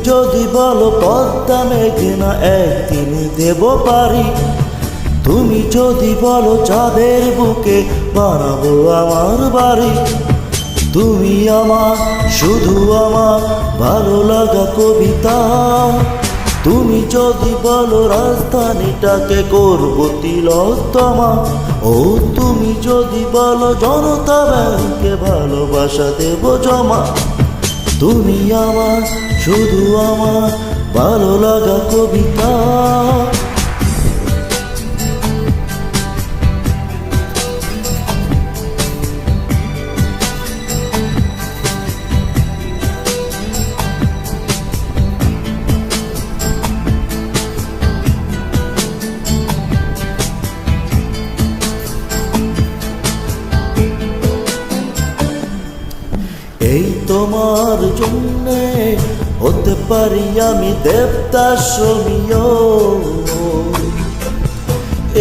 যদি বলো পদ্মা মেঘনা একদিন দেব পারি, তুমি যদি বলো চাঁদের বুকে বানাবো আমার বাড়ি, তুমি আমার শুধু আমার ভালো লাগা কবিতা, তুমি যদি বলো রাজধানীটাকে করবো তিলোত্তমা, ও তুমি যদি বলো জনতা ব্যাংকে ভালোবাসা দেব জমা, তুমি আমার শুধু আমার ভালো লাগা কবিতা। এই তোমার জন্যে হতে পারি আমি দেবদাস রোমিও,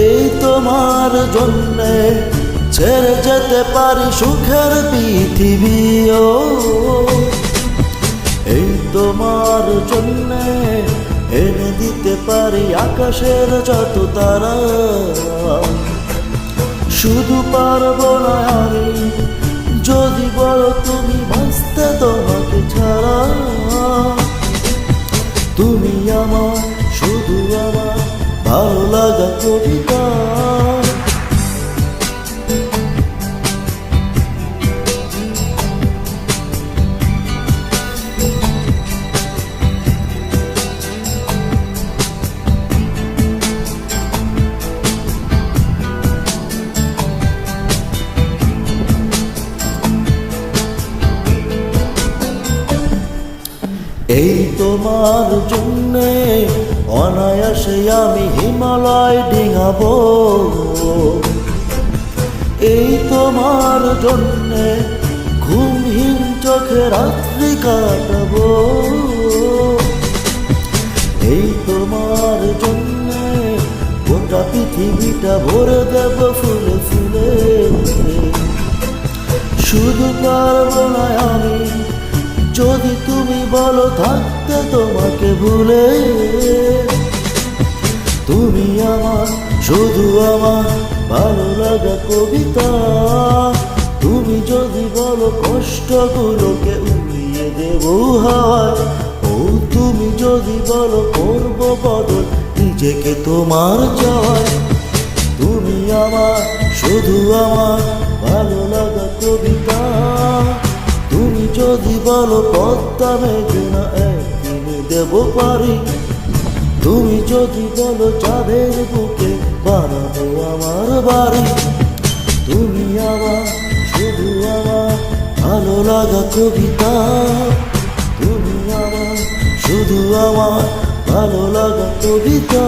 এই তোমার জন্যে ছেড়ে যেতে পারি সুখের পৃথিবীও, এই তোমার জন্যে এনে দিতে পারি আকাশের যত তারা, শুধু পারবো না আমি যদি বলো তুমি বাঁচতে তোমাকে ছাড়া, তুমি আমার শুধু আমার ভালো লাগা কবিতা। এই তোমার জন্যে অনায়াসে আমি হিমালয় ডিঙাবো, এই তোমার জন্যে ঘুমহীন চোখে রাত্রি কাটাবো, এই তোমার জন্যে গোটা পৃথিবীটা ভরে দেব ফুলে ফুলে, শুধু পারবো না আমি যদি তুমি বলো থাকতে তোমাকে ভুলে, তুমি আমার শুধু আমার ভালো লাগা কবিতা, তুমি যদি বলো কষ্টগুলোকে উড়িয়ে দেব হাওয়ায়, ও তুমি যদি বলো করবো বদল নিজেকে তোমার চাওয়ায়, তুমি আমার শুধু আমার ভালো লাগা কবিতা, তুমি যদি বলো পদ্মা মেঘনা একদিন দেব পারি, তুমি যদি বলো চাঁদের বুকে বানাবো আমার বাড়ি, তুমি আমার শুধু আমার ভালো লাগা কবিতা, তুমি আমার শুধু আমার ভালো লাগা কবিতা।